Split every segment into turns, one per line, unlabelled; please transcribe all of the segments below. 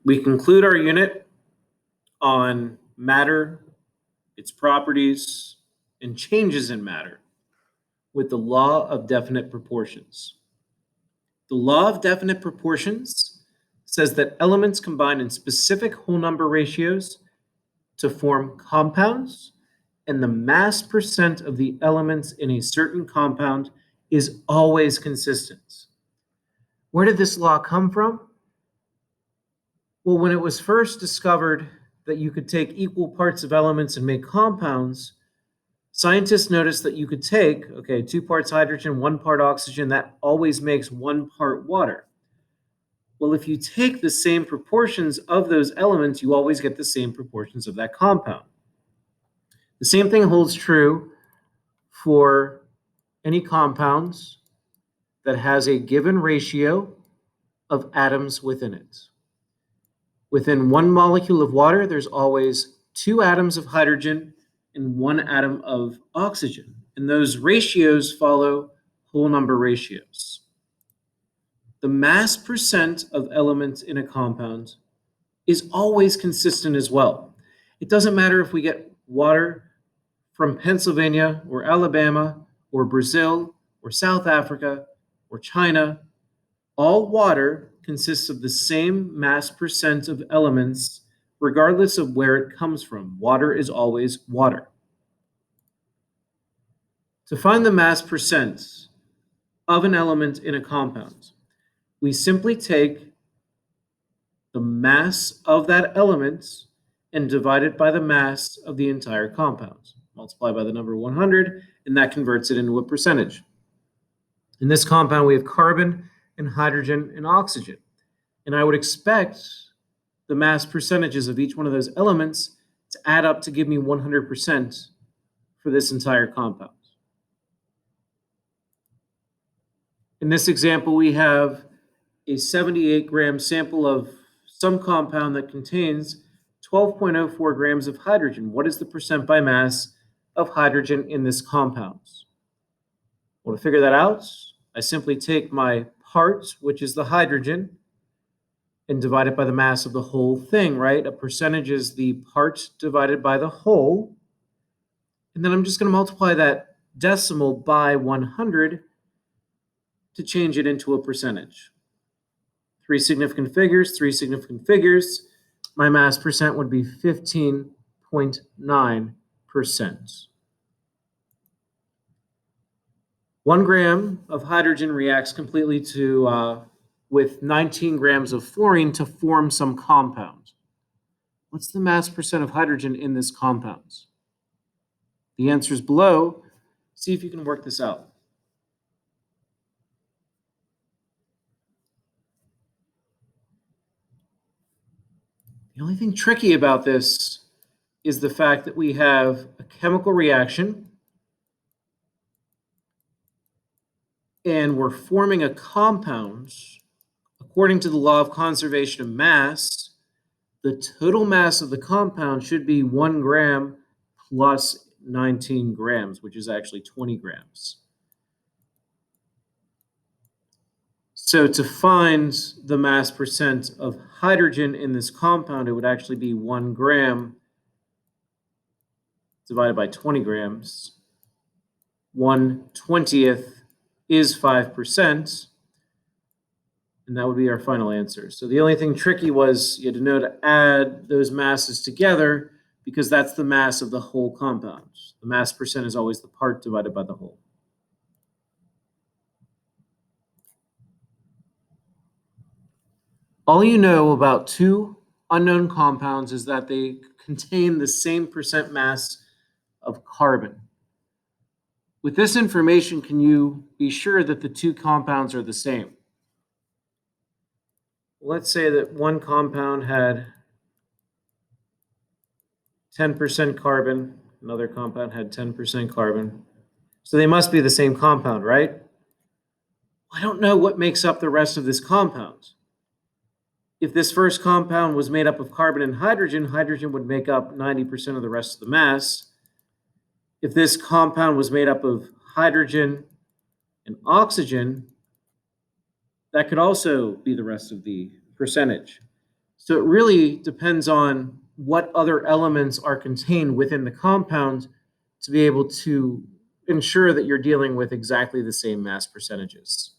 We conclude our unit on matter, its properties, and changes in matter with the law of definite proportions. The law of definite proportions says that elements combine in specific whole number ratios to form compounds, and the mass percent of the elements in a certain compound is always consistent. Where did this law come from? Well, when it was first discovered that you could take equal parts of elements and make compounds, scientists noticed that you could take, 2 parts hydrogen, 1 part oxygen, that always makes 1 part water. Well, if you take the same proportions of those elements, you always get the same proportions of that compound. The same thing holds true for any compounds that has a given ratio of atoms within it. Within 1 molecule of water, there's always 2 atoms of hydrogen and 1 atom of oxygen. And those ratios follow whole number ratios. The mass percent of elements in a compound is always consistent as well. It doesn't matter if we get water from Pennsylvania or Alabama or Brazil or South Africa or China. All water consists of the same mass percent of elements, regardless of where it comes from. Water is always water. To find the mass percent of an element in a compound, we simply take the mass of that element and divide it by the mass of the entire compound. Multiply by the number 100, and that converts it into a percentage. In this compound, we have carbon and hydrogen and oxygen. And I would expect the mass percentages of each one of those elements to add up to give me 100% for this entire compound. In this example, we have a 78-gram sample of some compound that contains 12.04 grams of hydrogen. What is the percent by mass of hydrogen in this compound? Well, to figure that out, I simply take my part, which is the hydrogen, and divide it by the mass of the whole thing, right? A percentage is the part divided by the whole. And then I'm just going to multiply that decimal by 100 to change it into a percentage. 3 significant figures, 3 significant figures. My mass percent would be 15.9%. 1 gram of hydrogen reacts completely with 19 grams of fluorine to form some compound. What's the mass percent of hydrogen in this compound? The answer is below. See if you can work this out. The only thing tricky about this is the fact that we have a chemical reaction and we're forming a compound. According to the law of conservation of mass, the total mass of the compound should be 1 gram plus 19 grams, which is actually 20 grams. So to find the mass percent of hydrogen in this compound, it would actually be 1 gram divided by 20 grams. 1/20th is 5%, and that would be our final answer. So the only thing tricky was you had to know to add those masses together because that's the mass of the whole compound. The mass percent is always the part divided by the whole. All you know about 2 unknown compounds is that they contain the same percent mass of carbon. With this information, can you be sure that the 2 compounds are the same? Let's say that one compound had 10% carbon, another compound had 10% carbon. So they must be the same compound, right? I don't know what makes up the rest of this compound. If this first compound was made up of carbon and hydrogen, hydrogen would make up 90% of the rest of the mass. If this compound was made up of hydrogen and oxygen, that could also be the rest of the percentage. So it really depends on what other elements are contained within the compound to be able to ensure that you're dealing with exactly the same mass percentages.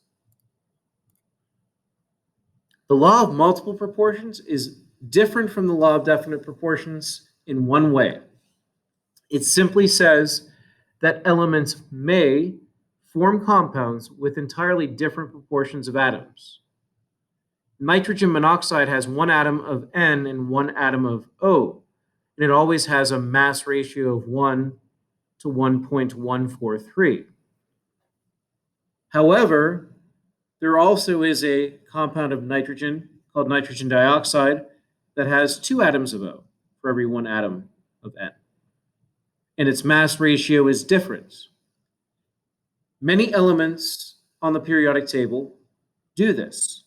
The law of multiple proportions is different from the law of definite proportions in one way. It simply says that elements may form compounds with entirely different proportions of atoms. Nitrogen monoxide has one atom of N and one atom of O, and it always has a mass ratio of 1 to 1.143. However, there also is a compound of nitrogen called nitrogen dioxide that has 2 atoms of O for every 1 atom of N, and its mass ratio is different. Many elements on the periodic table do this.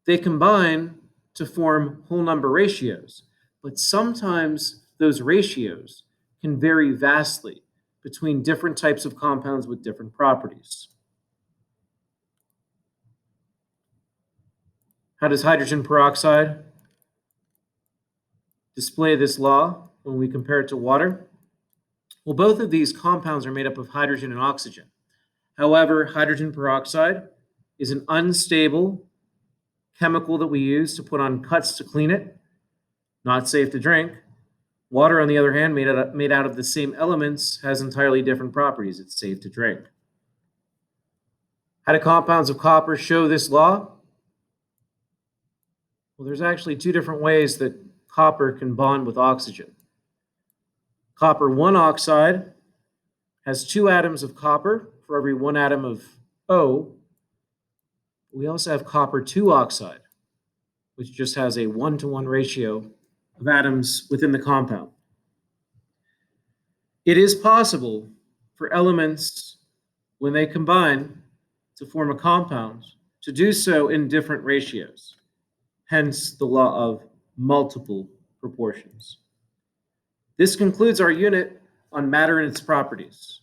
They combine to form whole number ratios, but sometimes those ratios can vary vastly between different types of compounds with different properties. How does hydrogen peroxide display this law when we compare it to water? Well, both of these compounds are made up of hydrogen and oxygen. However, hydrogen peroxide is an unstable chemical that we use to put on cuts to clean it, not safe to drink. Water, on the other hand, made out of the same elements, has entirely different properties. It's safe to drink. How do compounds of copper show this law? Well, there's actually 2 different ways that copper can bond with oxygen. Copper 1 oxide has 2 atoms of copper for every 1 atom of O. We also have copper 2 oxide, which just has a 1-to-1 ratio of atoms within the compound. It is possible for elements, when they combine to form a compound, to do so in different ratios, hence the law of multiple proportions. This concludes our unit on matter and its properties.